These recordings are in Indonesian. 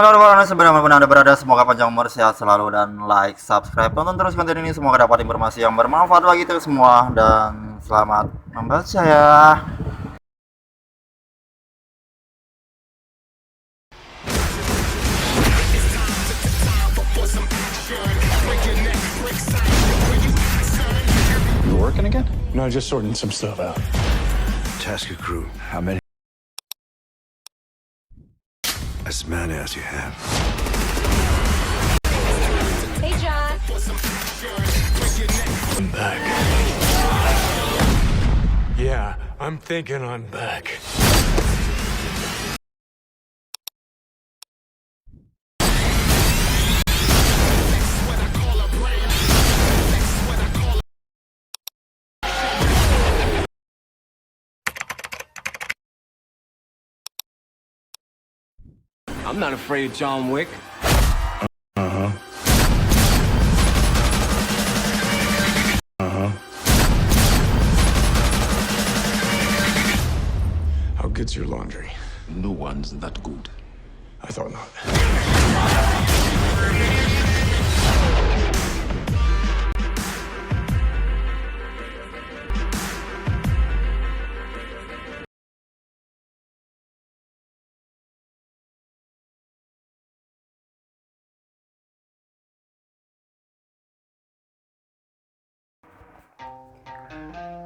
Halo teman-teman, sebenarnya Anda berada, semoga panjang umur, sehat selalu, dan like, subscribe, tonton terus konten ini, semoga dapat informasi yang bermanfaat bagi kita semua, dan selamat membaca ya. You working again? No, just sorting some stuff out. Tasker crew, how many? As many as you have. Hey, John. I'm back. Yeah, I'm thinking I'm back. I'm not afraid of John Wick. How good's your laundry? No one's that good. I thought not.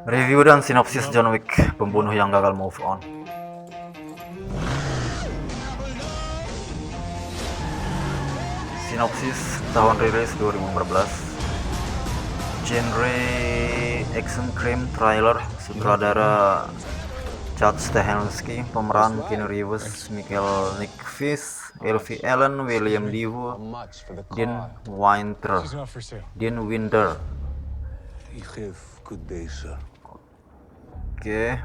Review dan sinopsis John Wick, pembunuh yang gagal move on. Sinopsis, tahun rilis 2014. Genre action crime thriller, sutradara Chad Stahelski, pemeran Keanu Reeves, Michael Nickfish, Elfie Allen, William Defoe, Dean Winter, She's not for sale. Dean Winder. You have good day, sir. Oke.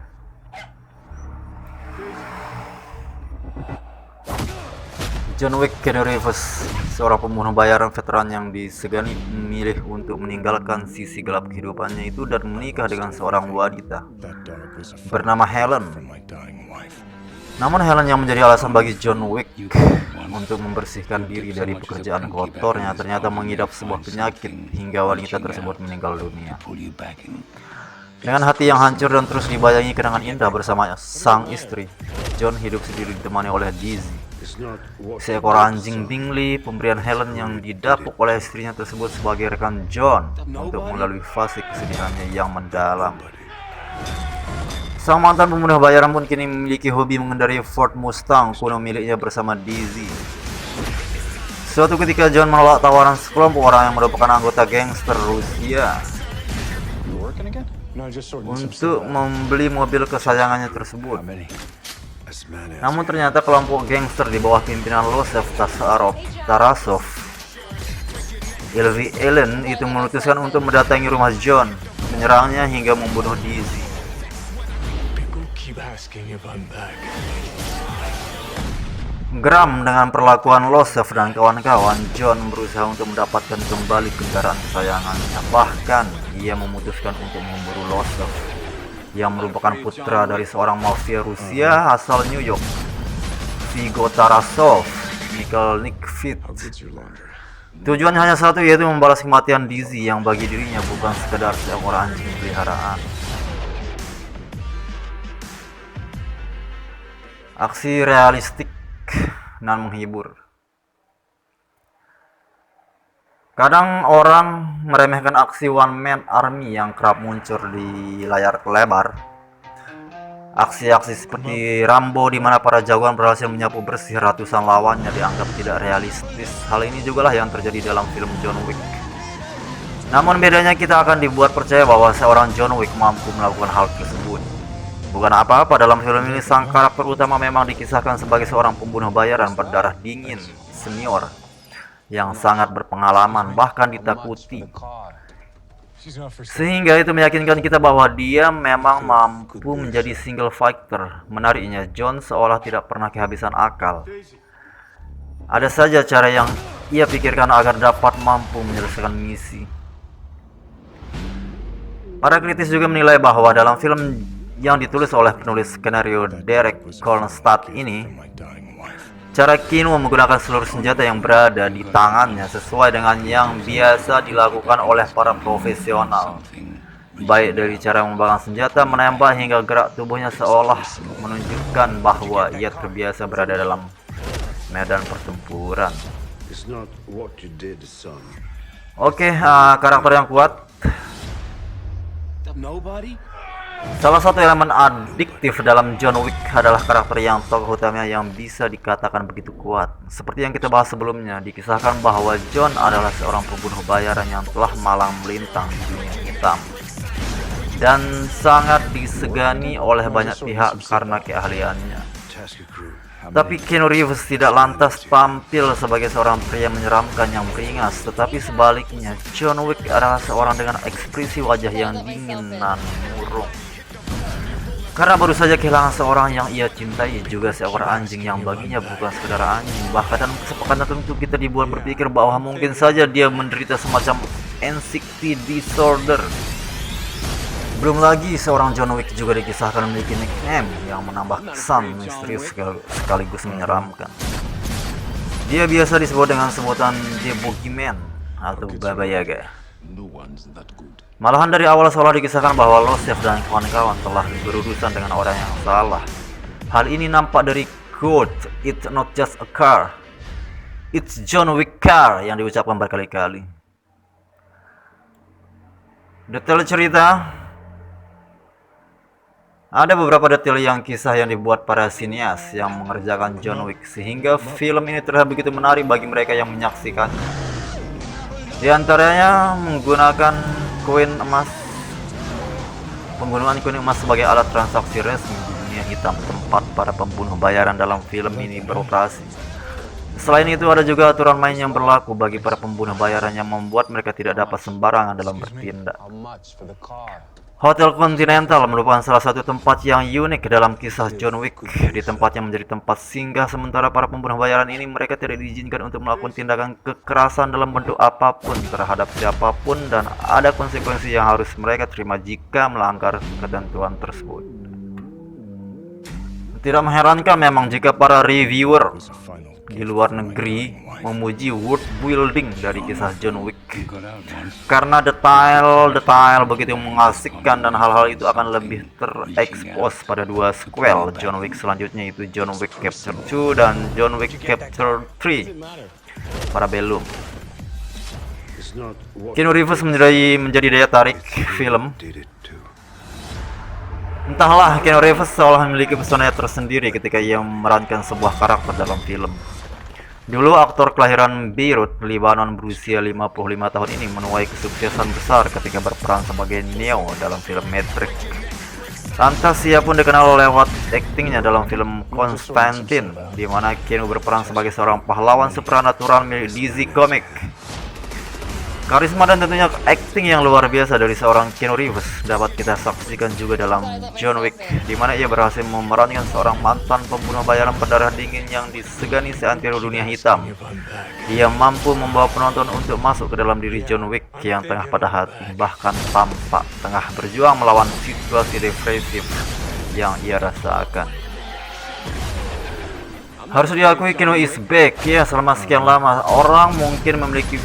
John Wick Keanu Reeves, seorang pembunuh bayaran veteran yang disegani memilih untuk meninggalkan sisi gelap kehidupannya itu dan menikah dengan seorang wanita That dog was a bernama Helen. for my dying wife. Namun Helen yang menjadi alasan bagi John Wick untuk membersihkan diri dari pekerjaan kotornya ternyata mengidap sebuah penyakit hingga wanita tersebut meninggal dunia. Pull you back in. Dengan hati yang hancur dan terus dibayangi kenangan indah bersama sang istri, John hidup sendiri ditemani oleh Dizzy, It's not what seekor anjing Bingley, pemberian Helen yang didapuk oleh istrinya tersebut sebagai rekan John untuk melalui fase kesedihannya yang mendalam. Sang mantan pembunuh bayaran pun kini memiliki hobi mengendarai Ford Mustang kuno miliknya bersama Dizzy. Suatu ketika John menolak tawaran sekelompok orang yang merupakan anggota gangster Rusia You working again? No, just sorting some stuff untuk out. membeli mobil kesayangannya tersebut. how many? As many as Namun ternyata kelompok gangster di bawah pimpinan Joseph Tarasov, Elfie Allen itu memutuskan untuk mendatangi rumah John, menyerangnya hingga membunuh Dizzy. People keep asking if I'm back. Geram dengan perlakuan Joseph dan kawan-kawan, John berusaha untuk mendapatkan kembali kendaraan kesayangannya. Bahkan ia memutuskan untuk memburu Joseph yang merupakan putra dari seorang mafia Rusia asal New York, Vigo Tarasov, Michael Nickfish. How good's your laundry? Tujuannya hanya satu, yaitu membalas kematian Dizzy yang bagi dirinya bukan sekedar seekor anjing peliharaan. Aksi realistik dan menghibur. Kadang orang meremehkan aksi one man army yang kerap muncul di layar lebar. Aksi-aksi seperti Rambo di mana para jagoan berhasil menyapu bersih ratusan lawannya dianggap tidak realistis. Hal ini jugalah yang terjadi dalam film John Wick. Namun bedanya kita akan dibuat percaya bahwa seorang John Wick mampu melakukan hal tersebut. Bukan apa-apa, dalam film ini sang karakter utama memang dikisahkan sebagai seorang pembunuh bayaran berdarah dingin senior yang sangat berpengalaman, bahkan ditakuti. She's not for sale. Sehingga itu meyakinkan kita bahwa dia memang mampu menjadi single fighter. Menariknya, John seolah tidak pernah kehabisan akal. Ada saja cara yang ia pikirkan agar dapat mampu menyelesaikan misi. Para kritis juga menilai bahwa dalam film yang ditulis oleh penulis skenario Derek Kolstad ini, My dying wife. Cara Keanu menggunakan seluruh senjata yang berada di tangannya sesuai dengan yang biasa dilakukan oleh para profesional. Baik dari cara membakar senjata, menembak, hingga gerak tubuhnya seolah menunjukkan bahwa ia terbiasa berada dalam medan pertempuran. It's not what you did, son. Oke, karakter yang kuat. Nobody? Salah satu elemen adiktif dalam John Wick adalah karakter yang tokoh utamanya yang bisa dikatakan begitu kuat. Seperti yang kita bahas sebelumnya, dikisahkan bahwa John adalah seorang pembunuh bayaran yang telah malang melintang di dunia hitam dan sangat disegani oleh banyak pihak karena keahliannya. Task crew. Tapi Keanu Reeves tidak lantas tampil sebagai seorang pria menyeramkan yang beringas, tetapi sebaliknya, John Wick adalah seorang dengan ekspresi wajah yang dingin dan murung. Karena baru saja kehilangan seorang yang ia cintai, juga seekor anjing yang baginya bukan sekedar anjing. Bahkan dalam kesepakatan tertentu kita dibuat berpikir bahwa mungkin saja dia menderita semacam anxiety disorder. Belum lagi seorang John Wick juga dikisahkan memiliki nickname yang menambah kesan misterius sekaligus menyeramkan. Dia biasa disebut dengan sebutan The Boogeyman atau Baba Yaga. No one's that good. Malahan dari awal seolah dikisahkan bahwa Losef dan kawan-kawan telah berurusan dengan orang yang salah. Hal ini nampak dari quote, "It's not just a car, it's John Wick car," yang diucapkan berkali-kali. Detail cerita. Ada beberapa detail yang kisah yang dibuat para sinias yang mengerjakan John Wick sehingga film ini terlihat begitu menarik bagi mereka yang menyaksikan. Di antaranya menggunakan penggunaan koin emas sebagai alat transaksi resmi di dunia hitam, tempat para pembunuh bayaran dalam film ini beroperasi. Selain itu, ada juga aturan main yang berlaku bagi para pembunuh bayaran yang membuat mereka tidak dapat sembarangan dalam bertindak. Hotel Continental merupakan salah satu tempat yang unik dalam kisah John Wick. Di tempat yang menjadi tempat singgah sementara para pembunuh bayaran ini, mereka tidak diizinkan untuk melakukan tindakan kekerasan dalam bentuk apapun terhadap siapapun, dan ada konsekuensi yang harus mereka terima jika melanggar ketentuan tersebut. Tidak mengherankan memang jika para reviewer di luar negeri memuji world building dari kisah John Wick, karena detail-detail begitu mengasihkan, dan hal-hal itu akan lebih terekspos pada dua sequel John Wick selanjutnya, yaitu John Wick Chapter 2 dan John Wick Chapter 3 Parabellum. Keanu Reeves menjadi daya tarik film. Entahlah, Keanu Reeves seolah memiliki pesona tersendiri ketika ia memerankan sebuah karakter dalam film. Dulu aktor kelahiran Beirut, Lebanon berusia 55 tahun ini menuai kesuksesan besar ketika berperan sebagai Neo dalam film Matrix. Lantas ia pun dikenal lewat aktingnya dalam film Constantine, di mana Keanu berperan sebagai seorang pahlawan supranatural milik DC Comics. Karisma dan tentunya akting yang luar biasa dari seorang Keanu Reeves dapat kita saksikan juga dalam John Wick, di mana ia berhasil memerankan seorang mantan pembunuh bayaran berdarah dingin yang disegani seantero dunia hitam. Ia mampu membawa penonton untuk masuk ke dalam diri John Wick yang tengah pada hati, bahkan tampak tengah berjuang melawan situasi depresif yang ia rasakan. Harus diakui, Keanu is back. Ya, selama sekian lama orang mungkin memiliki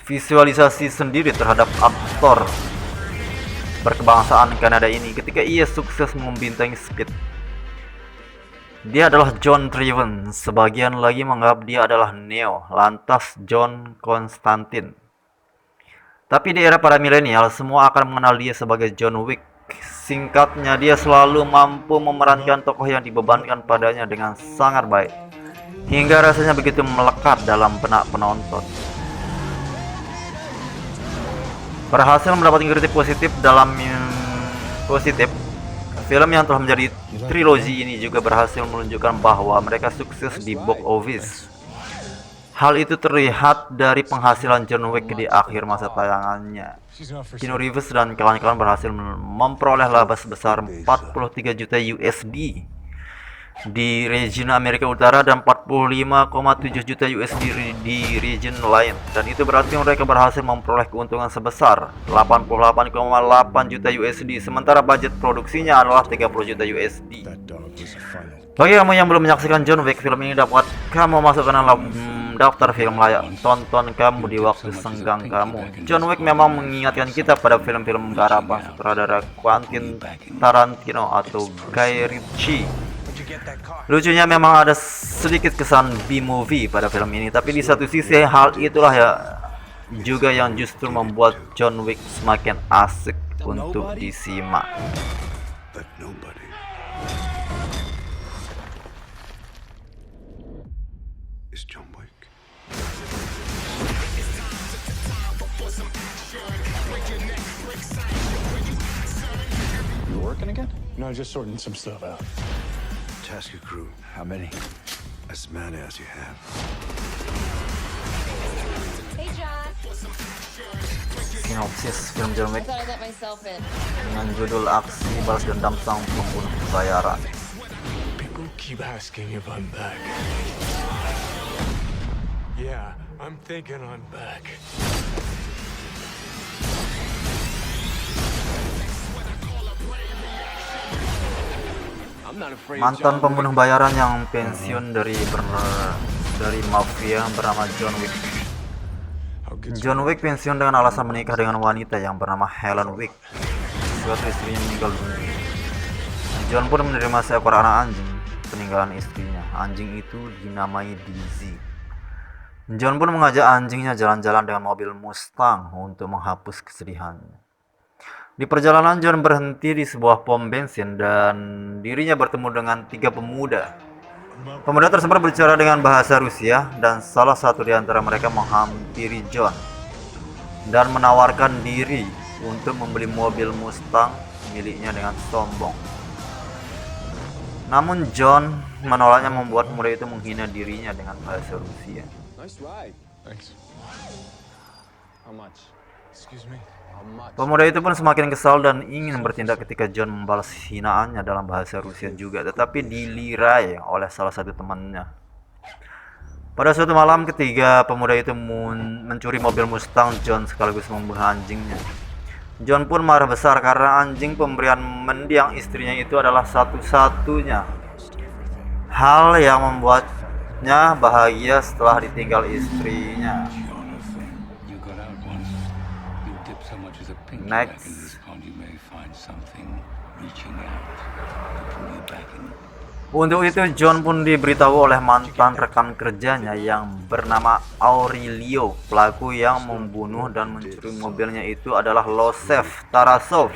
visualisasi sendiri terhadap aktor berkebangsaan Kanada ini ketika ia sukses membintangi Speed. Dia adalah John Driven, sebagian lagi menganggap dia adalah Neo, lantas John Constantine. Tapi di era para milenial, semua akan mengenal dia sebagai John Wick. Singkatnya, dia selalu mampu memerankan tokoh yang dibebankan padanya dengan sangat baik, hingga rasanya begitu melekat dalam benak penonton. Berhasil mendapatkan kritik positif film yang telah menjadi trilogi ini juga berhasil menunjukkan bahwa mereka sukses di box office. Hal itu terlihat dari penghasilan John Wick di akhir masa tayangannya. Keanu Reeves dan kawan-kawan berhasil memperoleh laba sebesar 43 juta USD di region Amerika Utara dan 45,7 juta USD di region lain, dan itu berarti mereka berhasil memperoleh keuntungan sebesar 88,8 juta USD, sementara budget produksinya adalah 30 juta USD. That dog was a final. Bagi kamu yang belum menyaksikan John Wick, film ini dapat kamu masukkan dalam daftar film layak tonton kamu di waktu senggang kamu. John Wick memang mengingatkan kita pada film-film garapan sutradara Quentin Tarantino atau Guy Ritchie. Lucunya memang ada sedikit kesan B-movie pada film ini, tapi di satu sisi hal itulah ya juga yang justru membuat John Wick semakin asik untuk disimak. But nobody. Is John Wick. You working again? No, just sorting some stuff out. Task your crew. How many? As many as you have. Hey, John. Sinopsis film John I Wick thought I let myself in. dengan judul Aksi Balas Dendam Sang Pembunuh Bayaran. People keep asking if I'm back. Yeah, I'm thinking I'm back. Mantan pembunuh bayaran yang pensiun dari mafia bernama John Wick. I'll get John Wick pensiun dengan alasan menikah dengan wanita yang bernama Helen Wick. Suatu istrinya meninggal dunia. John pun menerima seekor anak anjing peninggalan istrinya. Anjing itu dinamai Dizzy. John pun mengajak anjingnya jalan-jalan dengan mobil Mustang untuk menghapus kesedihannya. Di perjalanan, John berhenti di sebuah pom bensin dan dirinya bertemu dengan 3 pemuda. Pemuda tersebut berbicara dengan bahasa Rusia dan salah satu di antara mereka menghampiri John dan menawarkan diri untuk membeli mobil Mustang miliknya dengan sombong. Namun John menolaknya, membuat pemuda itu menghina dirinya dengan bahasa Rusia. Nice ride. Thanks. How much? Excuse me. How much? Pemuda itu pun semakin kesal dan ingin bertindak ketika John membalas hinaannya dalam bahasa Rusia juga, tetapi dilirai oleh salah satu temannya. Pada suatu malam, ketiga pemuda itu mencuri mobil Mustang John sekaligus membunuh anjingnya. John pun marah besar karena anjing pemberian mendiang istrinya itu adalah satu-satunya hal yang membuatnya bahagia setelah ditinggal istrinya. You got out once. You dip so much as a pinky Next. back into this pond, you may find something reaching out to pull you back in. Untuk itu, John pun diberitahu oleh mantan rekan kerjanya yang bernama Aurelio. Pelaku yang membunuh dan mencuri mobilnya itu adalah Losef Tarasov,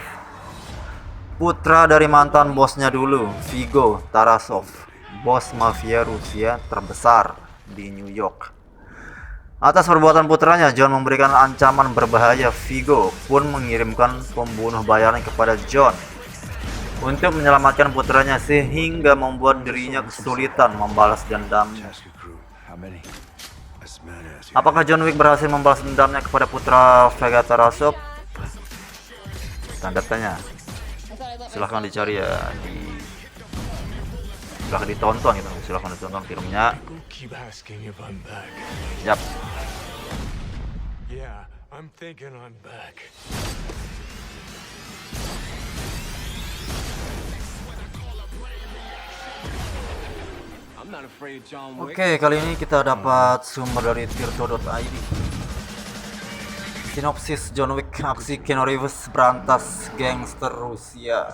putra dari mantan bosnya dulu, Vigo Tarasov, bos mafia Rusia terbesar di New York. Atas perbuatan putranya, John memberikan ancaman berbahaya. Vigo pun mengirimkan pembunuh bayaran kepada John untuk menyelamatkan putranya, sehingga membuat dirinya kesulitan membalas dendam. Task your crew. How many? As many as you Apakah John Wick berhasil membalas dendamnya kepada putra Vega Tarasov? Tanda tanya. I thought I let Silahkan myself dicari ya silahkan ditonton gitu. Silahkan ditonton filmnya. People keep asking if I'm back. Yap. Yeah, I'm thinking I'm back. I'm not afraid of John Wick. Oke, kali ini kita dapat sumber dari tirto.id. Sinopsis John Wick, aksi Keanu Reeves berantas gangster Rusia.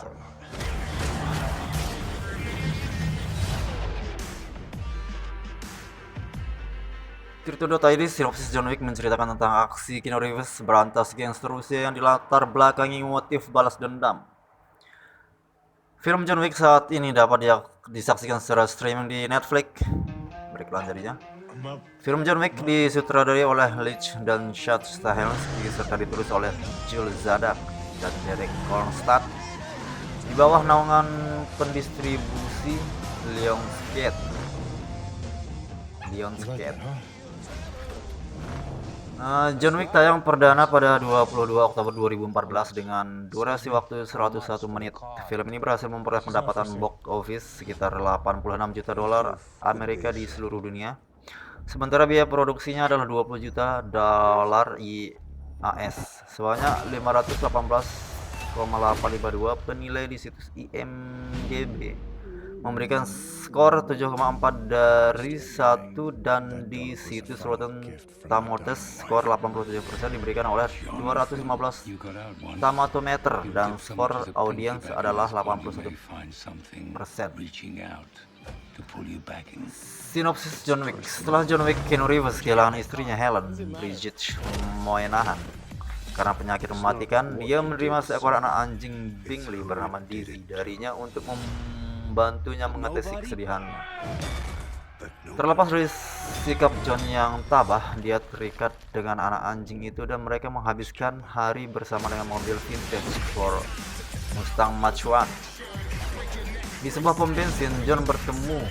Tirto.id, sinopsis John Wick menceritakan tentang aksi Keanu Reeves berantas gangster Rusia yang dilatar belakangi motif balas dendam. Film John Wick saat ini dapat disaksikan secara streaming di Netflix. Beriklan jadinya. Film John Wick disutradarai oleh Leach dan Chad Stahelski serta ditulis oleh Jules Zadak dan Derek Kolstad di bawah naungan pendistribusi Lionsgate. John Wick tayang perdana pada 22 Oktober 2014 dengan durasi waktu 101 menit. Film ini berhasil memperoleh pendapatan box office sekitar 86 juta dolar Amerika di seluruh dunia. Sementara biaya produksinya adalah 20 juta dolar AS. Sebanyak 518,852 penilai di situs IMDb memberikan skor 7,4 dari 1 dan di situs Rotten Tomatoes skor 87% diberikan oleh 215 You got out once. Tomatometer dan skor audiens adalah You 81%. may find something reaching out to pull you back in. Sinopsis John Wick. Setelah John Wick, Keanu Reeves kehilangan istrinya Helen, Bridget Moynihan, karena penyakit mematikan. Dia menerima seekor anak anjing Bingley bernama Dizzy darinya untuk membantunya mengatasi kesedihannya. Terlepas dari sikap John yang tabah, dia terikat dengan anak anjing itu dan mereka menghabiskan hari bersama dengan mobil vintage Ford Mustang Mach-1. Di sebuah pom bensin, John bertemu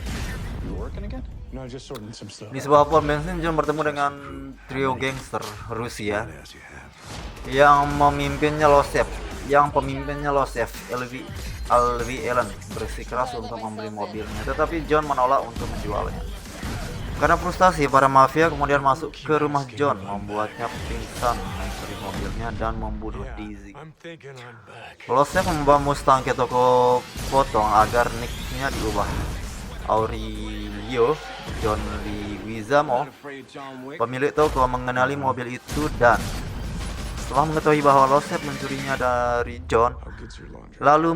No, just sorting some stuff. dengan trio gangster Rusia As you have. yang pemimpinnya Losev, Alvi Allen bersikeras untuk membeli mobilnya, tetapi John menolak untuk menjualnya. Karena frustasi, para mafia kemudian masuk ke rumah John, membuatnya pingsan, mencuri mobilnya dan membunuh Dizzy. I'm thinking I'm back. Losev membawa Mustang ke toko potong agar nicknya diubah. Aurelio John Leguizamo, Not afraid, John Wick. pemilik toko, mengenali mobil itu dan setelah mengetahui bahwa Losev mencurinya dari John, How good's your laundry? lalu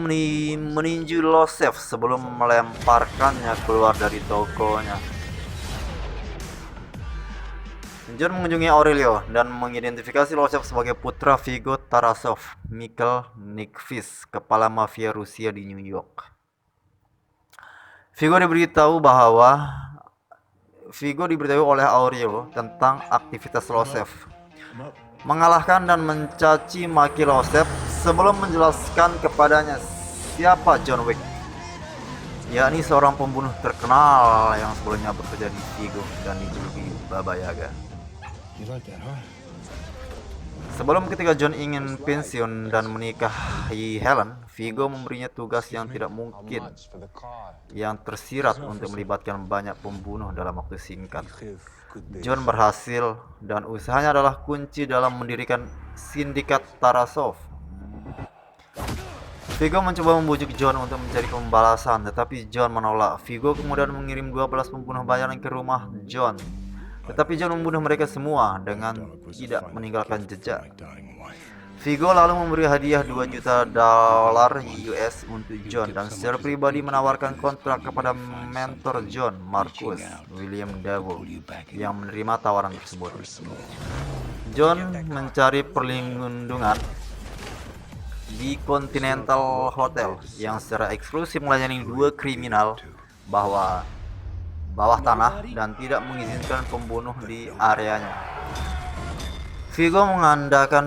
meninju Losev sebelum melemparkannya keluar dari tokonya. John mengunjungi Aurelio dan mengidentifikasi Losev sebagai putra Viggo Tarasov, Mikhail Nikiforov, kepala mafia Rusia di New York. Viggo diberitahu oleh Aurelio tentang aktivitas Losev, mengalahkan dan mencaci maki Losev sebelum menjelaskan kepadanya siapa John Wick, yakni seorang pembunuh terkenal yang sebelumnya bekerja di Viggo dan dijuluki Baba Yaga. You like that, huh? Sebelum ketika John ingin pensiun dan menikahi Helen, Viggo memberinya tugas yang tidak mungkin, For the car. yang tersirat untuk melibatkan banyak pembunuh dalam waktu singkat. Could be. John berhasil dan usahanya adalah kunci dalam mendirikan sindikat Tarasov. Viggo mencoba membujuk John untuk mencari pembalasan, tetapi John menolak. Viggo kemudian mengirim 12 pembunuh bayaran ke rumah John, tetapi John membunuh mereka semua dengan tidak meninggalkan jejak. Dying wife. Viggo lalu memberi hadiah 2 juta dolar US untuk John dan secara pribadi menawarkan kontrak kepada mentor John, Marcus William Davo, yang menerima tawaran tersebut. John mencari perlindungan di Continental Hotel yang secara eksklusif melayani 2 kriminal bawah tanah dan tidak mengizinkan pembunuh di areanya. Viggo mengandalkan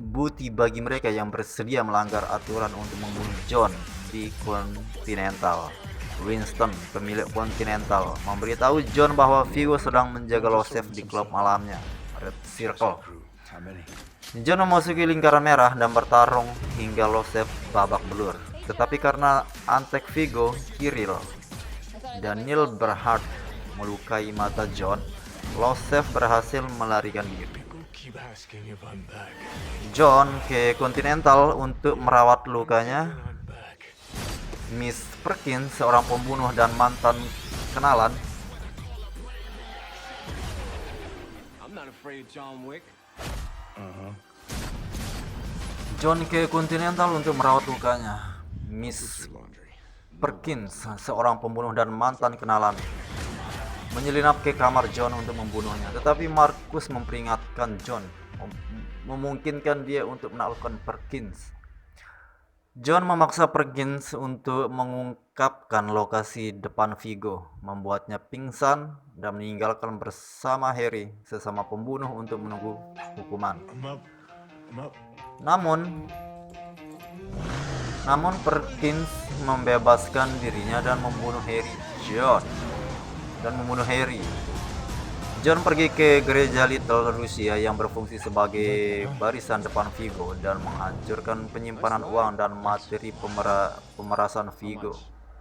bukti bagi mereka yang bersedia melanggar aturan untuk membunuh John di Continental. Winston, pemilik Continental, memberitahu John bahwa Viggo sedang menjaga Losev di klub malamnya, Red Circle. John memasuki lingkaran merah dan bertarung hingga Losev babak belur. Tetapi karena antek Viggo, Kirill, Daniel Berhard melukai mata John, Losev berhasil melarikan diri. People keep asking if I'm back. John ke Continental untuk merawat lukanya. I'm back. Miss Perkins, seorang pembunuh dan mantan kenalan, I'm not afraid, John Wick. John ke Continental untuk merawat lukanya. Miss Your laundry. Perkins, seorang pembunuh dan mantan kenalan, menyelinap ke kamar John untuk membunuhnya. Tetapi Marcus memperingatkan John, memungkinkan dia untuk menaklukkan Perkins. John memaksa Perkins untuk mengungkapkan lokasi depan Viggo, membuatnya pingsan dan meninggalkan bersama Harry, sesama pembunuh, untuk menunggu hukuman. I'm up. I'm up. Namun Perkins membebaskan dirinya dan membunuh Harry. John pergi ke gereja Little Rusia yang berfungsi sebagai barisan depan Vigo dan menghancurkan penyimpanan uang dan materi pemerasan Vigo.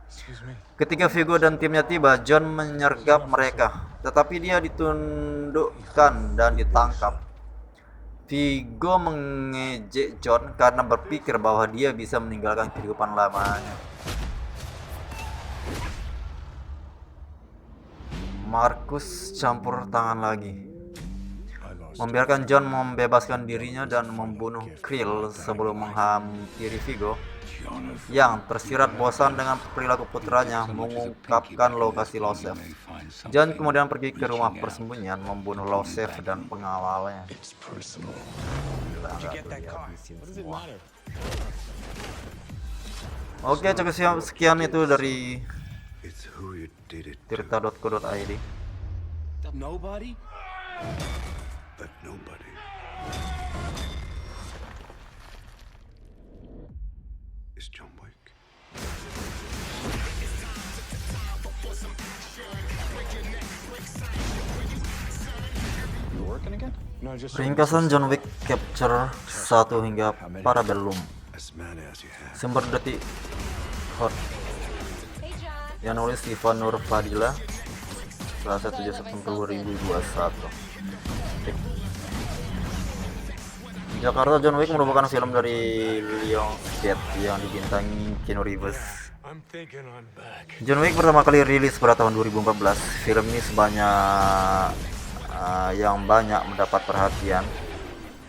Excuse me. Ketika Vigo dan timnya tiba, John menyergap mereka, tetapi dia ditundukkan dan ditangkap. Vigo mengejek John karena berpikir bahwa dia bisa meninggalkan kehidupan lamanya. Marcus campur tangan lagi, membiarkan John membebaskan dirinya dan membunuh Krill sebelum menghampiri Vigo yang tersirat bosan dengan perilaku putranya mengungkapkan lokasi Losef. John kemudian pergi ke rumah persembunyian, membunuh Losef dan pengawalnya. Oke, cukup sekian itu dari It's who you did it to, tirta.co.id. Nobody? but nobody. Is John Wick. You working again? No, just Ringkasan John Wick Capture 1 hingga Parabellum. As many as you have. Sumber detik hot Hey, John. yang nulis Siva Nur Fadila, Selasa 7 September 2021. Jakarta. John Wick merupakan film dari Lionsgate yang dibintangi Keanu Reeves. I'm thinking I'm back. John Wick pertama kali rilis pada tahun 2014. Film ini yang banyak mendapat perhatian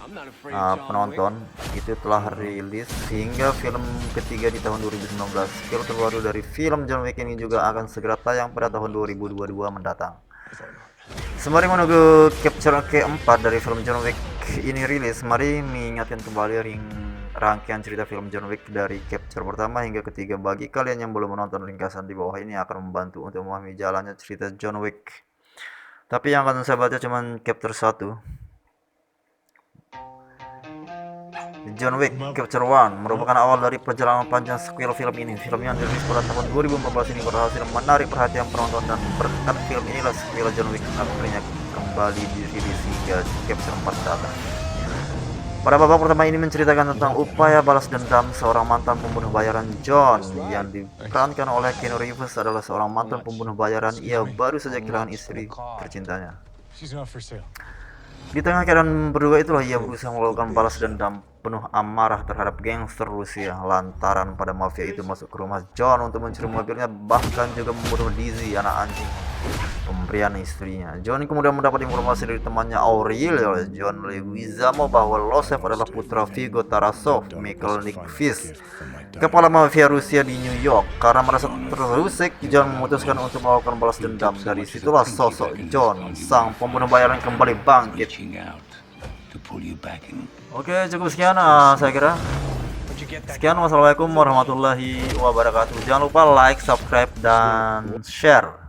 I'm not afraid of John Wick. penonton. Itu telah rilis hingga film ketiga di tahun 2019. Film terbaru dari film John Wick ini juga akan segera tayang pada tahun 2022 mendatang. Sembari menunggu capture keempat dari film John Wick ini rilis, mari mengingatkan kembali rangkaian cerita film John Wick dari capture pertama hingga ketiga. Bagi kalian yang belum menonton, ringkasan di bawah ini akan membantu untuk memahami jalannya cerita John Wick. Tapi yang akan saya baca cuma chapter 1. John Wick Chapter 1 merupakan awal dari perjalanan panjang sequel film ini. Film yang dirilis pada tahun 2014 ini berhasil menarik perhatian penonton, dan berkat film inilah sequel John Wick akhirnya kembali dirilis hingga Chapter 4 datang. Pada babak pertama ini menceritakan tentang upaya balas dendam seorang mantan pembunuh bayaran. John yang diperankan oleh Keanu Reeves adalah seorang mantan pembunuh bayaran. Ia baru saja kehilangan istri tercintanya. She's not for sale. Di tengah keadaan berdua itulah ia berusaha melakukan balas dendam penuh amarah terhadap gangster Rusia lantaran pada mafia itu masuk ke rumah John untuk mencuri mobilnya, bahkan juga membunuh Dizzy, anak anjing pemberian istrinya. John kemudian mendapat informasi dari temannya Aurelio John Leguizamo bahwa Losef adalah putra Vigo Tarasov, Michael Nickfish, kepala mafia Rusia di New York. Karena merasa terusik, John memutuskan untuk melakukan balas dendam. Dari situlah sosok John, sang pembunuh bayaran, kembali bangkit. Reaching out to pull you back in. Oke, cukup sekian saya kira. Sekian, wassalamualaikum warahmatullahi wabarakatuh. Jangan lupa like, subscribe, dan share.